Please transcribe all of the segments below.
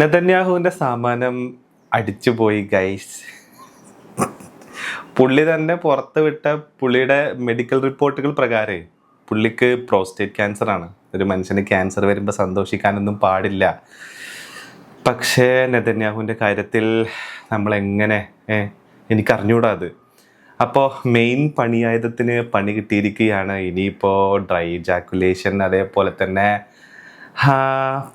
നെതന്യാഹുവിന്റെ സാമാനം അടിച്ചുപോയി guys. പുള്ളി തന്നെ പുറത്തുവിട്ട പുള്ളിയുടെ മെഡിക്കൽ റിപ്പോർട്ടുകൾ പ്രകാരം പുള്ളിക്ക് പ്രോസ്റ്റേറ്റ് ക്യാൻസർ ആണ്. ഒരു മനുഷ്യന് ക്യാൻസർ വരുമ്പോൾ സന്തോഷിക്കാനൊന്നും പാടില്ല. പക്ഷേ നെതന്യാഹുവിൻ്റെ കാര്യത്തിൽ നമ്മളെങ്ങനെ എനിക്കറിഞ്ഞൂടാ അത്. അപ്പോൾ മെയിൻ പണിയായുധത്തിന് പണി കിട്ടിയിരിക്കുകയാണ്. ഇനിയിപ്പോൾ ഡ്രൈ ജാക്കുലേഷൻ, അതേപോലെ തന്നെ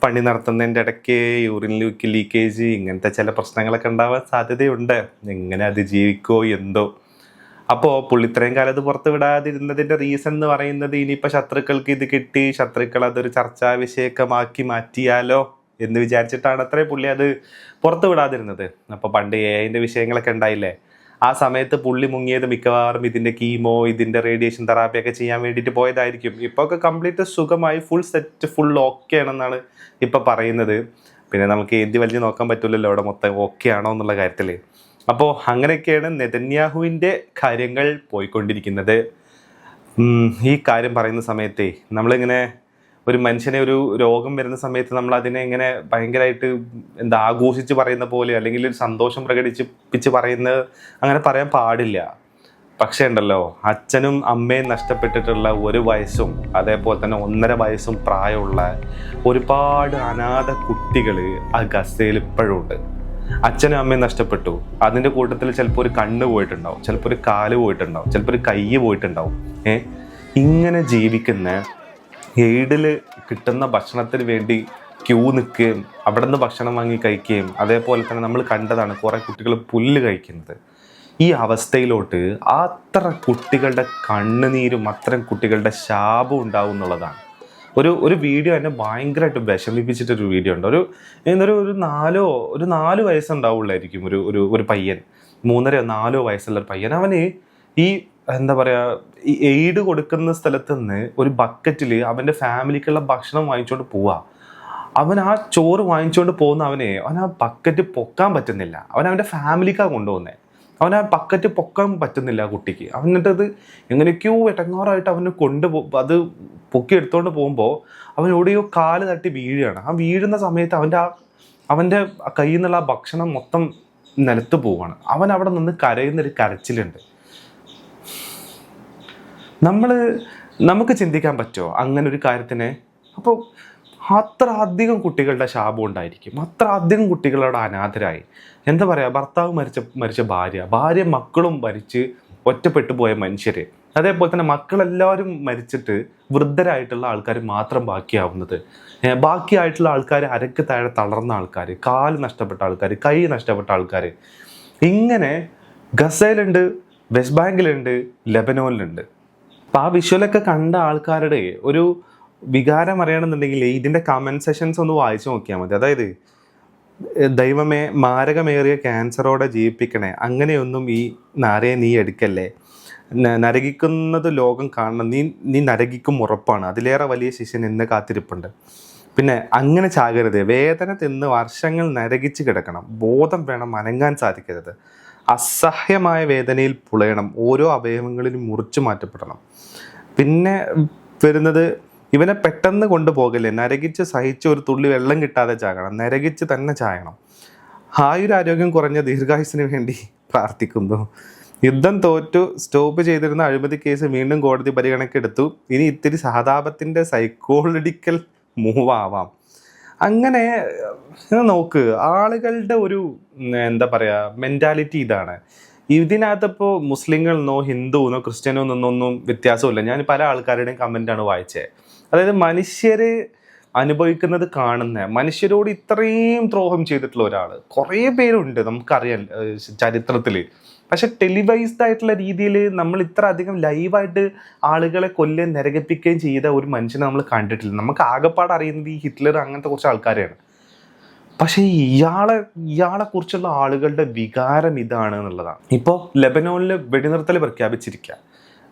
പണി നടത്തുന്നതിൻ്റെ ഇടയ്ക്ക് യൂറിൻ ലീക്കേജ്, ഇങ്ങനത്തെ ചില പ്രശ്നങ്ങളൊക്കെ ഉണ്ടാവാൻ സാധ്യതയുണ്ട്. എങ്ങനെ അതിജീവിക്കോ എന്തോ. അപ്പോൾ പുള്ളി ഇത്രയും കാലം അത് പുറത്ത് വിടാതിരുന്നതിൻ്റെ റീസൺ എന്ന് പറയുന്നത് ഇനിയിപ്പോൾ ശത്രുക്കൾക്ക് ഇത് കിട്ടി, ശത്രുക്കൾ അതൊരു ചർച്ചാ വിഷയമാക്കി മാറ്റിയാലോ എന്ന് വിചാരിച്ചിട്ടാണ് അത്രയും പുള്ളി അത് പുറത്ത് വിടാതിരുന്നത്. അപ്പോൾ പണ്ട് AI വിഷയങ്ങളൊക്കെ ഉണ്ടായില്ലേ, ആ സമയത്ത് പുള്ളി മുങ്ങിയത് മിക്കവാറും ഇതിൻ്റെ കീമോ, ഇതിൻ്റെ റേഡിയേഷൻ തെറാപ്പിയൊക്കെ ചെയ്യാൻ വേണ്ടിയിട്ട് പോയതായിരിക്കും. ഇപ്പോൾ ഒക്കെ കംപ്ലീറ്റ് സുഖമായി ഫുൾ സെറ്റ് ഫുൾ ഓക്കെ ആണെന്നാണ് ഇപ്പോൾ പറയുന്നത്. പിന്നെ നമുക്ക് എന്ത് വലിയ നോക്കാൻ പറ്റില്ലല്ലോ അവിടെ മൊത്തം ഓക്കെ ആണോ എന്നുള്ള കാര്യത്തിൽ. അപ്പോൾ അങ്ങനെയൊക്കെയാണ് നെതന്യാഹുവിൻ്റെ കാര്യങ്ങൾ പോയിക്കൊണ്ടിരിക്കുന്നത്. ഈ കാര്യം പറയുന്ന സമയത്തേ നമ്മളിങ്ങനെ ഒരു മനുഷ്യനെ ഒരു രോഗം വരുന്ന സമയത്ത് നമ്മൾ അതിനെ ഇങ്ങനെ ഭയങ്കരമായിട്ട് ആഘോഷിച്ച് പറയുന്ന പോലെ, അല്ലെങ്കിൽ ഒരു സന്തോഷം പ്രകടിപ്പിച്ച് പറയുന്നത് അങ്ങനെ പറയാൻ പാടില്ല. പക്ഷേ ഉണ്ടല്ലോ, അച്ഛനും അമ്മയും നഷ്ടപ്പെട്ടിട്ടുള്ള 1 വയസ്സും അതേപോലെ തന്നെ 1.5 വയസ്സും പ്രായമുള്ള ഒരുപാട് അനാഥ കുട്ടികൾ ആ ഗസയിൽ ഇപ്പോഴും ഉണ്ട്. അച്ഛനും അമ്മയും നഷ്ടപ്പെട്ടു, അതിൻ്റെ കൂട്ടത്തിൽ ചിലപ്പോൾ ഒരു കണ്ണ് പോയിട്ടുണ്ടാവും, ചിലപ്പോൾ ഒരു കാല് പോയിട്ടുണ്ടാവും, ചിലപ്പോൾ ഒരു കൈ പോയിട്ടുണ്ടാവും. ഇങ്ങനെ ജീവിക്കുന്ന എയ്ഡിൽ കിട്ടുന്ന ഭക്ഷണത്തിന് വേണ്ടി ക്യൂ നിൽക്കുകയും അവിടെ നിന്ന് ഭക്ഷണം വാങ്ങി കഴിക്കുകയും, അതേപോലെ തന്നെ നമ്മൾ കണ്ടതാണ് കുറേ കുട്ടികൾ പുല്ല് കഴിക്കുന്നത്. ഈ അവസ്ഥയിലോട്ട് അത്ര കുട്ടികളുടെ കണ്ണുനീരും അത്തരം കുട്ടികളുടെ ശാപം ഉണ്ടാവും എന്നുള്ളതാണ്. ഒരു വീഡിയോ എന്നെ ഭയങ്കരമായിട്ട് വിഷമിപ്പിച്ചിട്ടൊരു വീഡിയോ ഉണ്ട്. ഒരു 4 വയസ്സുണ്ടാവുള്ളായിരിക്കും ഒരു പയ്യൻ, 3-4 വയസ്സുള്ള ഒരു പയ്യൻ. അവന് ഈ ഈ എയ്ഡ് കൊടുക്കുന്ന സ്ഥലത്ത് നിന്ന് ഒരു ബക്കറ്റിൽ അവൻ്റെ ഫാമിലിക്കുള്ള ഭക്ഷണം വാങ്ങിച്ചുകൊണ്ട് പോവുക. അവൻ ആ ചോറ് വാങ്ങിച്ചുകൊണ്ട് പോകുന്ന അവൻ ആ ബക്കറ്റ് പൊക്കാൻ പറ്റുന്നില്ല. അവൻ്റെ ഫാമിലിക്കാണ് കൊണ്ടുപോകുന്നത്. അവൻ ആ ബക്കറ്റ് പൊക്കാൻ പറ്റുന്നില്ല ആ കുട്ടിക്ക്. അവനിട്ടത് എങ്ങനെയൊക്കെയോ എട്ടങ്ങാറായിട്ട് അവന് അത് പൊക്കി എടുത്തുകൊണ്ട് പോകുമ്പോൾ അവൻ എവിടെയോ കാല് തട്ടി വീഴുകയാണ്. ആ വീഴുന്ന സമയത്ത് അവൻ്റെ കയ്യിൽ നിന്നുള്ള ആ ഭക്ഷണം മൊത്തം നിലത്ത് പോവുകയാണ്. അവൻ അവിടെ നിന്ന് കരയുന്നൊരു കരച്ചിലുണ്ട്. നമുക്ക് ചിന്തിക്കാൻ പറ്റുമോ അങ്ങനെ ഒരു കാര്യത്തിനെ? അപ്പോൾ അത്ര അധികം കുട്ടികളുടെ ശാപം ഉണ്ടായിരിക്കും, അത്ര അധികം കുട്ടികളോട് അനാഥരായി. എന്താ പറയുക, ഭർത്താവ് മരിച്ച ഭാര്യ മക്കളും മരിച്ച് ഒറ്റപ്പെട്ടു പോയ മനുഷ്യർ, അതേപോലെ തന്നെ മക്കളെല്ലാവരും മരിച്ചിട്ട് വൃദ്ധരായിട്ടുള്ള ആൾക്കാർ മാത്രം ബാക്കിയാവുന്നത്. ബാക്കിയായിട്ടുള്ള ആൾക്കാർ അരക്ക് താഴെ തളർന്ന ആൾക്കാർ, കാല് നഷ്ടപ്പെട്ട ആൾക്കാർ, കൈ നഷ്ടപ്പെട്ട ആൾക്കാർ. ഇങ്ങനെ ഗസയിലുണ്ട്, വെസ്റ്റ് ബാങ്കിലുണ്ട്, ലെബനോനിലുണ്ട്. അപ്പം ആ വിഷ്വലൊക്കെ കണ്ട ആൾക്കാരുടെ ഒരു വികാരം അറിയണമെന്നുണ്ടെങ്കിൽ ഇതിൻ്റെ കമൻറ്റ് സെഷൻസ് ഒന്ന് വായിച്ചു നോക്കിയാൽ മതി. അതായത്, ദൈവമേ മാരകമേറിയ ക്യാൻസറോടെ ജീവിപ്പിക്കണേ, അങ്ങനെയൊന്നും ഈ നാരയെ നീ എടുക്കല്ലേ, നരകിക്കുന്നത് ലോകം കാണണം, നീ നരകിക്കും ഉറപ്പാണ്, അതിലേറെ വലിയ ശിക്ഷ നിന്നെ കാത്തിരിപ്പുണ്ട്. പിന്നെ അങ്ങനെ ചാകരുത്, വേദന തിന്ന് വർഷങ്ങൾ നരകിച്ച് കിടക്കണം, ബോധം വേണം, അനങ്ങാൻ സാധിക്കരുത്, അസഹ്യമായ വേദനയിൽ പുളയണം, ഓരോ അവയവങ്ങളിലും മുറിച്ചു മാറ്റപ്പെടണം. പിന്നെ വരുന്നത്, ഇവനെ പെട്ടെന്ന് കൊണ്ടുപോകല്ലേ, നരകിച്ച് സഹിച്ച് ഒരു തുള്ളി വെള്ളം കിട്ടാതെ ചാകണം, നരകിച്ച് തന്നെ ചായണം. ആയുരാരോഗ്യം കുറഞ്ഞ ദീർഘായുസിന് വേണ്ടി പ്രാർത്ഥിക്കുന്നു. യുദ്ധം തോറ്റു സ്റ്റോപ്പ് ചെയ്തിരുന്ന അഴിമതി കേസ് വീണ്ടും കോടതി പരിഗണനയ്ക്കെടുത്തു. ഇനി ഇത്തിരി സഹതാപത്തിൻ്റെ സൈക്കോളജിക്കൽ മൂവ് ആവാം. അങ്ങനെ നോക്ക്, ആളുകളുടെ ഒരു മെൻറ്റാലിറ്റി ഇതാണ്. ഇതിനകത്തിപ്പോൾ മുസ്ലിങ്ങളെന്നോ ഹിന്ദുവെന്നോ ക്രിസ്ത്യനോ എന്നൊന്നും വ്യത്യാസമില്ല. ഞാൻ പല ആൾക്കാരുടെയും കമൻറ്റാണ് വായിച്ചത്. അതായത് മനുഷ്യർ അനുഭവിക്കുന്നത് കാണുന്ന, മനുഷ്യരോട് ഇത്രയും ദ്രോഹം ചെയ്തിട്ടുള്ള ഒരാൾ കുറേ പേരുണ്ട് നമുക്കറിയാം ചരിത്രത്തിൽ. പക്ഷെ ടെലിവൈസ്ഡ് ആയിട്ടുള്ള രീതിയിൽ നമ്മൾ ഇത്ര അധികം ലൈവായിട്ട് ആളുകളെ കൊല്ലുകയും നരകിപ്പിക്കുകയും ചെയ്ത ഒരു മനുഷ്യനെ നമ്മൾ കണ്ടിട്ടില്ല. നമുക്ക് ആകെപ്പാട് അറിയുന്നത് ഈ ഹിറ്റ്ലർ അങ്ങനത്തെ കുറച്ച് ആൾക്കാരെയാണ്. പക്ഷേ ഇയാളെ കുറിച്ചുള്ള ആളുകളുടെ വികാരം ഇതാണ് എന്നുള്ളതാണ്. ഇപ്പോൾ ലെബനോനിൽ വെടിനിർത്തൽ പ്രഖ്യാപിച്ചിരിക്കുക.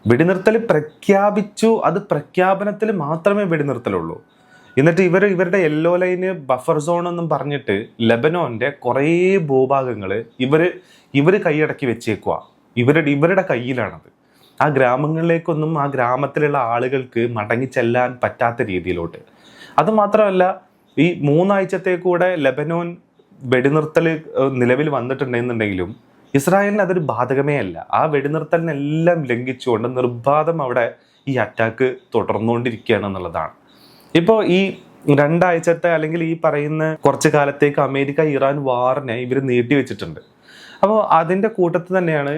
വെടിനിർത്തൽ പ്രഖ്യാപിച്ചു, അത് പ്രഖ്യാപനത്തിൽ മാത്രമേ വെടിനിർത്തലുള്ളൂ. എന്നിട്ട് ഇവരുടെ യെല്ലോ ലൈന് ബഫർ സോൺ എന്നും പറഞ്ഞിട്ട് ലെബനോന്റെ കുറേ ഭൂഭാഗങ്ങൾ ഇവർ കൈയടക്കി വെച്ചേക്കുക. ഇവരുടെ കയ്യിലാണത്. ആ ഗ്രാമങ്ങളിലേക്കൊന്നും ആ ഗ്രാമത്തിലുള്ള ആളുകൾക്ക് മടങ്ങി ചെല്ലാൻ പറ്റാത്ത രീതിയിലോട്ട്. അതുമാത്രമല്ല, ഈ 3 ആഴ്ചത്തെ കൂടെ ലെബനോൻ വെടിനിർത്തൽ നിലവിൽ വന്നിട്ടുണ്ടെന്നുണ്ടെങ്കിലും ഇസ്രായേലിന് അതൊരു ബാധകമേ അല്ല. ആ വെടിനിർത്തലിനെല്ലാം ലംഘിച്ചുകൊണ്ട് നിർബാധം അവിടെ ഈ അറ്റാക്ക് തുടർന്നുകൊണ്ടിരിക്കുകയാണ് എന്നുള്ളതാണ്. ഇപ്പോൾ ഈ 2 ആഴ്ചത്തെ അല്ലെങ്കിൽ ഈ പറയുന്ന കുറച്ച് കാലത്തേക്ക് അമേരിക്ക ഇറാൻ വാറിനെ ഇവർ നീട്ടിവെച്ചിട്ടുണ്ട്. അപ്പോൾ അതിൻ്റെ കൂട്ടത്തിൽ തന്നെയാണ്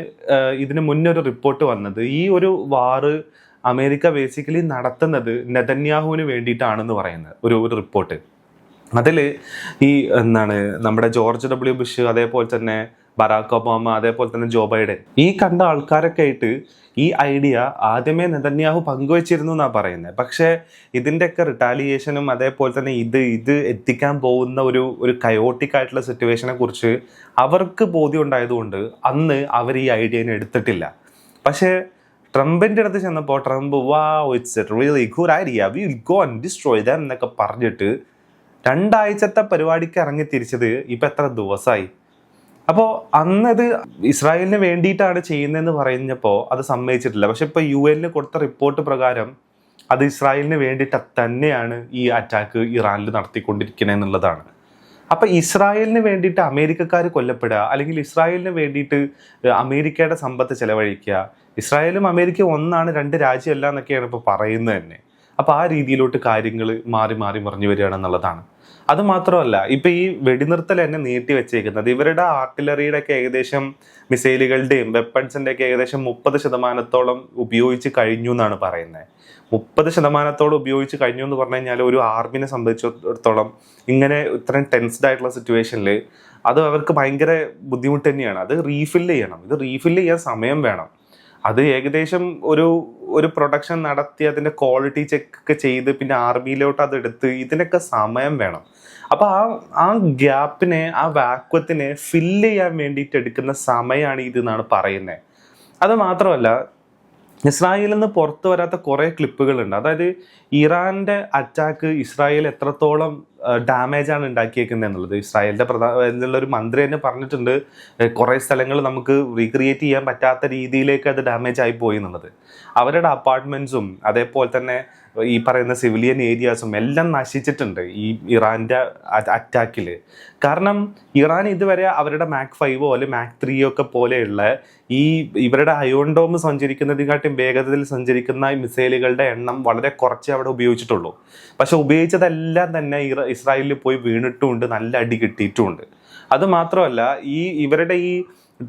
ഇതിന് മുന്നേ ഒരു റിപ്പോർട്ട് വന്നത്. ഈ ഒരു വാറ് അമേരിക്ക ബേസിക്കലി നടത്തുന്നത് നെതന്യാഹുവിന് വേണ്ടിയിട്ടാണെന്ന് പറയുന്നത് ഒരു റിപ്പോർട്ട്. അതിൽ ഈ നമ്മുടെ ജോർജ് ഡബ്ല്യു ബുഷ്, അതേപോലെ തന്നെ ബറാക്ക് ഒബാമ, അതേപോലെ തന്നെ ജോ ബൈഡൻ, ഈ കണ്ട ആൾക്കാരൊക്കെ ആയിട്ട് ഈ ഐഡിയ ആദ്യമേ നെതന്യാഹു പങ്കുവച്ചിരുന്നു എന്നാണ് പറയുന്നത്. പക്ഷേ ഇതിൻ്റെയൊക്കെ റിട്ടാലിയേഷനും അതേപോലെ തന്നെ ഇത് എത്തിക്കാൻ പോകുന്ന ഒരു കയോട്ടിക് ആയിട്ടുള്ള സിറ്റുവേഷനെ കുറിച്ച് അവർക്ക് ബോധ്യം ഉണ്ടായതുകൊണ്ട് അന്ന് അവർ ഈ ഐഡിയനെ എടുത്തിട്ടില്ല. പക്ഷേ ട്രംപിൻ്റെ അടുത്ത് ചെന്നപ്പോൾ Trump it's A really good idea, we will go and destroy dum എന്നൊക്കെ പറഞ്ഞിട്ട് 2 ആഴ്ചത്തെ പരിപാടിക്ക് ഇറങ്ങി തിരിച്ചത് ഇപ്പം എത്ര ദിവസമായി. അപ്പോൾ അന്നത് ഇസ്രായേലിന് വേണ്ടിയിട്ടാണ് ചെയ്യുന്നതെന്ന് പറഞ്ഞപ്പോൾ അത് സമ്മതിച്ചിട്ടില്ല. പക്ഷെ ഇപ്പോൾ UN കൊടുത്ത റിപ്പോർട്ട് പ്രകാരം അത് ഇസ്രായേലിന് വേണ്ടിയിട്ട് തന്നെയാണ് ഈ അറ്റാക്ക് ഇറാനിൽ നടത്തിക്കൊണ്ടിരിക്കുന്നത് എന്നുള്ളതാണ്. അപ്പം ഇസ്രായേലിന് വേണ്ടിയിട്ട് അമേരിക്കക്കാർ കൊല്ലപ്പെടുക, അല്ലെങ്കിൽ ഇസ്രായേലിന് വേണ്ടിയിട്ട് അമേരിക്കയുടെ സമ്പത്ത് ചെലവഴിക്കുക, ഇസ്രായേലും അമേരിക്ക ഒന്നാണ്, 2 രാജ്യമല്ല എന്നൊക്കെയാണ് ഇപ്പോൾ പറയുന്നത് തന്നെ. അപ്പോൾ ആ രീതിയിലോട്ട് കാര്യങ്ങൾ മാറി മറിഞ്ഞു വരികയാണെന്നുള്ളതാണ്. അത് മാത്രമല്ല, ഇപ്പം ഈ വെടിനിർത്തൽ തന്നെ നീട്ടി വെച്ചേക്കുന്നത് ഇവരുടെ ആർട്ടിലറിയുടെ ഒക്കെ ഏകദേശം മിസൈലുകളുടെയും വെപ്പൺസിൻ്റെ ഒക്കെ ഏകദേശം 30% ഉപയോഗിച്ച് കഴിഞ്ഞു എന്നാണ് പറയുന്നത്. 30% ഉപയോഗിച്ച് കഴിഞ്ഞു എന്ന് പറഞ്ഞു കഴിഞ്ഞാൽ ഒരു ആർമിനെ സംബന്ധിച്ചിടത്തോളം ഇങ്ങനെ ഇത്രയും ടെൻസ്ഡ് ആയിട്ടുള്ള സിറ്റുവേഷനിൽ അത് അവർക്ക് ഭയങ്കര ബുദ്ധിമുട്ട് തന്നെയാണ്. അത് റീഫില്ല് ചെയ്യണം. ഇത് റീഫില്ല് ചെയ്യാൻ സമയം വേണം. അത് ഏകദേശം ഒരു പ്രൊഡക്ഷൻ നടത്തി അതിൻ്റെ ക്വാളിറ്റി ചെക്ക് ചെയ്ത് പിന്നെ ആർമിയിലോട്ട് അത് എടുത്ത് ഇതിനൊക്കെ സമയം വേണം. അപ്പോൾ ആ ഗ്യാപ്പിനെ, ആ വാക്വത്തിനെ ഫില്ല് ചെയ്യാൻ വേണ്ടിയിട്ട് എടുക്കുന്ന സമയമാണ് ഇതെന്നാണ് പറയുന്നത്. അത് മാത്രമല്ല, ഇസ്രായേലിൽ നിന്ന് പുറത്തു വരാത്ത കുറേ ക്ലിപ്പുകളുണ്ട്. അതായത് ഇറാൻ്റെ അറ്റാക്ക് ഇസ്രായേൽ എത്രത്തോളം ഡാമേജാണ് ഉണ്ടാക്കിയേക്കുന്നത് എന്നുള്ളത്. ഇസ്രായേലിൻ്റെ ഒരു മന്ത്രി തന്നെ പറഞ്ഞിട്ടുണ്ട്, കുറേ സ്ഥലങ്ങൾ നമുക്ക് റീക്രിയേറ്റ് ചെയ്യാൻ പറ്റാത്ത രീതിയിലേക്ക് അത് ഡാമേജ് ആയി പോയി എന്നുള്ളത്. അവരുടെ അപ്പാർട്ട്മെൻറ്റ്സും അതേപോലെ തന്നെ ഈ പറയുന്ന സിവിലിയൻ ഏരിയാസും എല്ലാം നശിച്ചിട്ടുണ്ട് ഈ ഇറാൻ്റെ അറ്റാക്കിൽ. കാരണം ഇറാൻ ഇതുവരെ അവരുടെ മാക് 5 അല്ലെങ്കിൽ മാക് 3 പോലെയുള്ള ഇവരുടെ അയോൺ ഡോം സഞ്ചരിക്കുന്നതിനെക്കാട്ടും വേഗതയിൽ സഞ്ചരിക്കുന്ന മിസൈലുകളുടെ എണ്ണം വളരെ കുറച്ചേ അവിടെ ഉപയോഗിച്ചിട്ടുള്ളൂ. പക്ഷെ ഉപയോഗിച്ചതെല്ലാം തന്നെ ഇസ്രായേലിൽ പോയി വീണിട്ടുമുണ്ട്, നല്ല അടി കിട്ടിയിട്ടുമുണ്ട്. അത് മാത്രമല്ല, ഇവരുടെ ഈ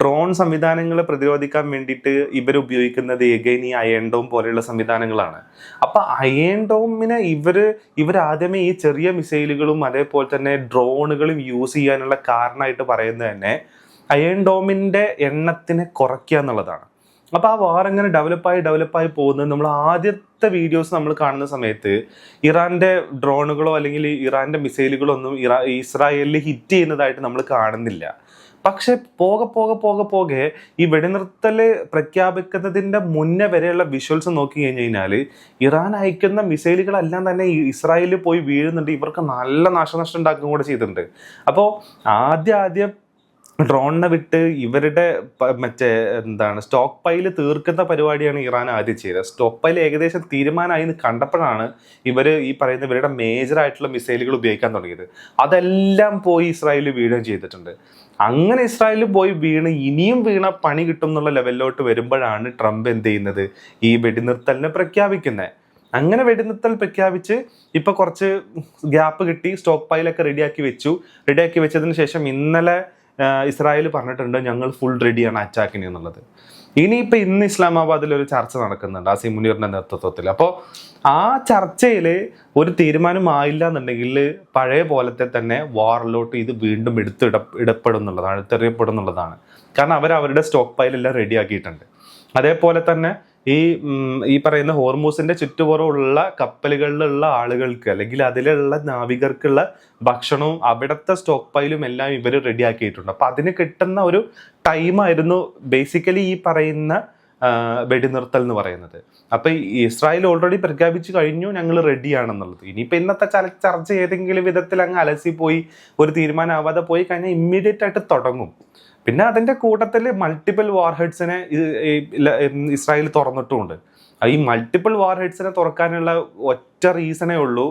ഡ്രോൺ സംവിധാനങ്ങളെ പ്രതിരോധിക്കാൻ വേണ്ടിയിട്ട് ഇവരുപയോഗിക്കുന്നത് എഗൈൻ ഈ അയൺ ഡോം പോലെയുള്ള സംവിധാനങ്ങളാണ്. അപ്പം അയൺ ഡോമിനെ ഇവർ ആദ്യമേ ഈ ചെറിയ മിസൈലുകളും അതേപോലെ തന്നെ ഡ്രോണുകളും യൂസ് ചെയ്യാനുള്ള കാരണമായിട്ട് പറയുന്നത് തന്നെ അയൺ ഡോമിൻ്റെ എണ്ണത്തിനെ കുറയ്ക്കുക എന്നുള്ളതാണ്. അപ്പോൾ ആ വാർ എങ്ങനെ ഡെവലപ്പായി പോകുന്നത് നമ്മൾ ആദ്യത്തെ വീഡിയോസ് നമ്മൾ കാണുന്ന സമയത്ത് ഇറാൻ്റെ ഡ്രോണുകളോ അല്ലെങ്കിൽ ഇറാൻ്റെ മിസൈലുകളോ ഒന്നും ഇസ്രായേലിൽ ഹിറ്റ് ചെയ്യുന്നതായിട്ട് നമ്മൾ കാണുന്നില്ല. പക്ഷെ പോകെ ഈ വെടിനിർത്തൽ പ്രഖ്യാപിക്കുന്നതിൻ്റെ മുന്നേ വരെയുള്ള വിഷ്വൽസ് നോക്കി കഴിഞ്ഞാൽ ഇറാൻ അയക്കുന്ന മിസൈലുകളെല്ലാം തന്നെ ഇസ്രായേലിൽ പോയി വീഴുന്നുണ്ട്. ഇവർക്ക് നല്ല നാശനഷ്ടം ഉണ്ടാക്കുകയും കൂടെ ചെയ്തിട്ടുണ്ട്. അപ്പോൾ ആദ്യം ഡ്രോണിനെ വിട്ട് ഇവരുടെ സ്റ്റോക്ക് പൈല് തീർക്കുന്ന പരിപാടിയാണ് ഇറാൻ ആദ്യം ചെയ്തത്. സ്റ്റോക്ക് പൈൽ ഏകദേശം തീരുമാനമായി എന്ന് കണ്ടപ്പോഴാണ് ഈ പറയുന്ന ഇവരുടെ മേജറായിട്ടുള്ള മിസൈലുകൾ ഉപയോഗിക്കാൻ തുടങ്ങിയത്. അതെല്ലാം പോയി ഇസ്രായേലിൽ വീഴുകയും ചെയ്തിട്ടുണ്ട്. അങ്ങനെ ഇസ്രായേലിൽ പോയി ഇനിയും വീണ പണി കിട്ടും എന്നുള്ള ലെവലിലോട്ട് വരുമ്പോഴാണ് ട്രംപ് എന്ത് ചെയ്യുന്നത്, ഈ വെടിനിർത്തലിനെ പ്രഖ്യാപിക്കുന്നത്. അങ്ങനെ വെടിനിർത്തൽ പ്രഖ്യാപിച്ച് ഇപ്പോൾ കുറച്ച് ഗ്യാപ്പ് കിട്ടി, സ്റ്റോക്ക് പൈലൊക്കെ റെഡിയാക്കി വെച്ചതിന് ശേഷം ഇന്നലെ ഇസ്രായേൽ പറഞ്ഞിട്ടുണ്ട് ഞങ്ങൾ ഫുൾ റെഡിയാണ് അറ്റാക്കിന് എന്നുള്ളത്. ഇനിയിപ്പോൾ ഇന്ന് ഇസ്ലാമാബാദിൽ ഒരു ചർച്ച നടക്കുന്നുണ്ട് ആസിം മുനീറിൻ്റെ നേതൃത്വത്തിൽ. അപ്പോൾ ആ ചർച്ചയിൽ ഒരു തീരുമാനമായില്ല എന്നുണ്ടെങ്കിൽ പഴയ പോലത്തെ തന്നെ വാറിലോട്ട് ഇത് വീണ്ടും എടുത്തെറിയപ്പെടും എന്നുള്ളതാണ്. കാരണം അവരുടെ സ്റ്റോക്ക് പൈലെല്ലാം റെഡിയാക്കിയിട്ടുണ്ട്. അതേപോലെ തന്നെ ഈ പറയുന്ന ഹോർമൂസിന്റെ ചുറ്റുപുറമുള്ള കപ്പലുകളിലുള്ള ആളുകൾക്ക് അല്ലെങ്കിൽ അതിലുള്ള നാവികർക്കുള്ള ഭക്ഷണവും അവിടുത്തെ സ്റ്റോക്ക് പൈലും എല്ലാം ഇവർ റെഡിയാക്കിയിട്ടുണ്ട്. അപ്പം അതിന് കിട്ടുന്ന ഒരു ടൈമായിരുന്നു ബേസിക്കലി ഈ പറയുന്ന വെടിനിർത്തൽ എന്ന് പറയുന്നത്. അപ്പം ഇസ്രായേൽ ഓൾറെഡി പ്രഖ്യാപിച്ചു കഴിഞ്ഞു ഞങ്ങൾ റെഡിയാണെന്നുള്ളത്. ഇനിയിപ്പോൾ ഇന്നത്തെ ചർച്ച ഏതെങ്കിലും വിധത്തിൽ അങ്ങ് അലസിപ്പോയി ഒരു തീരുമാനമാവാതെ പോയി കഴിഞ്ഞാൽ ഇമ്മീഡിയറ്റ് ആയിട്ട് തുടങ്ങും. പിന്നെ അതിൻ്റെ കൂട്ടത്തിൽ മൾട്ടിപ്പിൾ വാർഹെഡ്സിനെ ഇസ്രായേൽ തുറന്നിട്ടുമുണ്ട്. ഈ മൾട്ടിപ്പിൾ വാർഹെഡ്സിനെ തുറക്കാനുള്ള ഒറ്റ റീസണേ ഉള്ളൂ,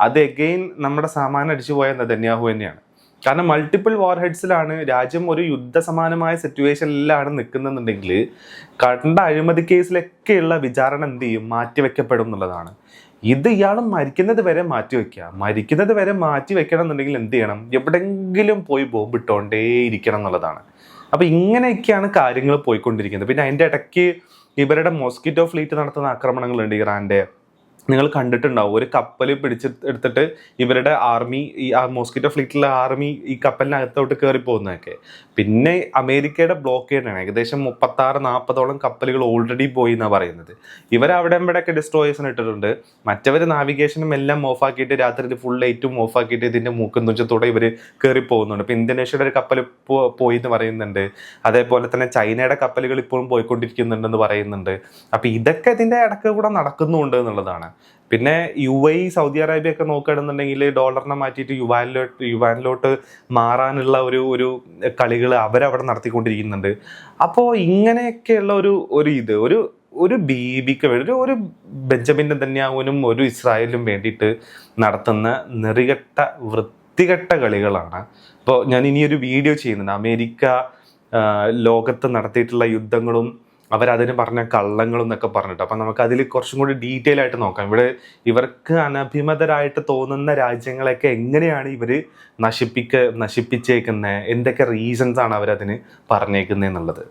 അത് എഗെയിൻ നമ്മുടെ സാമാനം അടിച്ചു പോയ നെതന്യാഹു തന്നെയാണ്. കാരണം മൾട്ടിപ്പിൾ വാർ ഹെഡ്സിലാണ് രാജ്യം ഒരു യുദ്ധസമാനമായ സിറ്റുവേഷനിലാണ് നിൽക്കുന്നുണ്ടെങ്കിൽ കണ്ട അഴിമതി കേസിലൊക്കെയുള്ള വിചാരണ എന്ത് ചെയ്യും, മാറ്റിവെക്കപ്പെടും എന്നുള്ളതാണ്. ഇത് ഇയാൾ മരിക്കുന്നത് വരെ മരിക്കുന്നത് വരെ മാറ്റി വെക്കണം എന്നുണ്ടെങ്കിൽ എന്ത് ചെയ്യണം, എവിടെയെങ്കിലും പോയി ബോംബിട്ടോണ്ടേ ഇരിക്കണം എന്നുള്ളതാണ്. അപ്പൊ ഇങ്ങനെയൊക്കെയാണ് കാര്യങ്ങൾ പോയിക്കൊണ്ടിരിക്കുന്നത്. പിന്നെ അതിൻ്റെ ഇടയ്ക്ക് ഇവരുടെ മോസ്കിറ്റോ ഫ്ലീറ്റ് നടത്തുന്ന ആക്രമണങ്ങളുണ്ട് ഇറാന്റെ. നിങ്ങൾ കണ്ടിട്ടുണ്ടാവും, ഒരു കപ്പൽ എടുത്തിട്ട് ഇവരുടെ ആർമി, ആ മോസ്കിറ്റോ ഫ്ലീറ്റിലെ ആർമി ഈ കപ്പലിനകത്തോട്ട് കയറി പോകുന്നതൊക്കെ. പിന്നെ അമേരിക്കയുടെ ബ്ലോക്കേഡാണ്, ഏകദേശം 36-40ഓളം കപ്പലുകൾ ഓൾറെഡി പോയി എന്നാണ് പറയുന്നത്. ഇവരവിടെ ഇവിടെയൊക്കെ ഡിസ്ട്രോയേഴ്സിന് ഇട്ടിട്ടുണ്ട്. മറ്റവർ നാവിഗേഷനും എല്ലാം ഓഫാക്കിയിട്ട് രാത്രി ഫുൾ ലൈറ്റും ഓഫാക്കിയിട്ട് ഇതിൻ്റെ മൂക്കും തുഞ്ചത്തോടെ ഇവർ കയറി പോകുന്നുണ്ട്. ഇപ്പം ഇന്തോനേഷ്യയുടെ ഒരു കപ്പൽ പോയി എന്ന് പറയുന്നുണ്ട്. അതേപോലെ തന്നെ ചൈനയുടെ കപ്പലുകൾ ഇപ്പോഴും പോയിക്കൊണ്ടിരിക്കുന്നുണ്ടെന്ന് പറയുന്നുണ്ട്. അപ്പം ഇതൊക്കെ ഇതിൻ്റെ ഇടയ്ക്ക് കൂടെ നടക്കുന്നുണ്ട് എന്നുള്ളതാണ്. പിന്നെ UAE, സൗദി അറേബ്യ ഒക്കെ നോക്കുകയാണെന്നുണ്ടെങ്കിൽ ഡോളറിനെ മാറ്റിയിട്ട് യുവാനിലോട്ട് മാറാനുള്ള ഒരു കളികൾ അവരവിടെ നടത്തിക്കൊണ്ടിരിക്കുന്നുണ്ട്. അപ്പോൾ ഇങ്ങനെയൊക്കെയുള്ള ഒരു ബീബിക്ക് വേണ്ടി ഒരു ബെഞ്ചമിൻ നെതന്യാഹുവിനും ഒരു ഇസ്രായേലിനും വേണ്ടിയിട്ട് നടത്തുന്ന നെറികെട്ട വൃത്തികെട്ട കളികളാണ്. അപ്പോൾ ഞാൻ ഇനിയൊരു വീഡിയോ ചെയ്യുന്നുണ്ട്, അമേരിക്ക ലോകത്ത് നടത്തിയിട്ടുള്ള യുദ്ധങ്ങളും അവരതിന് പറഞ്ഞ കള്ളങ്ങളും എന്നൊക്കെ പറഞ്ഞിട്ട്. അപ്പം നമുക്ക് അതിൽ കുറച്ചും കൂടി ഡീറ്റെയിൽ ആയിട്ട് നോക്കാം. ഇവർക്ക് അനഭിമതരായിട്ട് തോന്നുന്ന രാജ്യങ്ങളെയൊക്കെ എങ്ങനെയാണ് ഇവർ നശിപ്പിച്ചേക്കുന്നത്, എന്തൊക്കെ റീസൺസ് ആണ് അവരതിന് പറഞ്ഞേക്കുന്നത് എന്നുള്ളത്.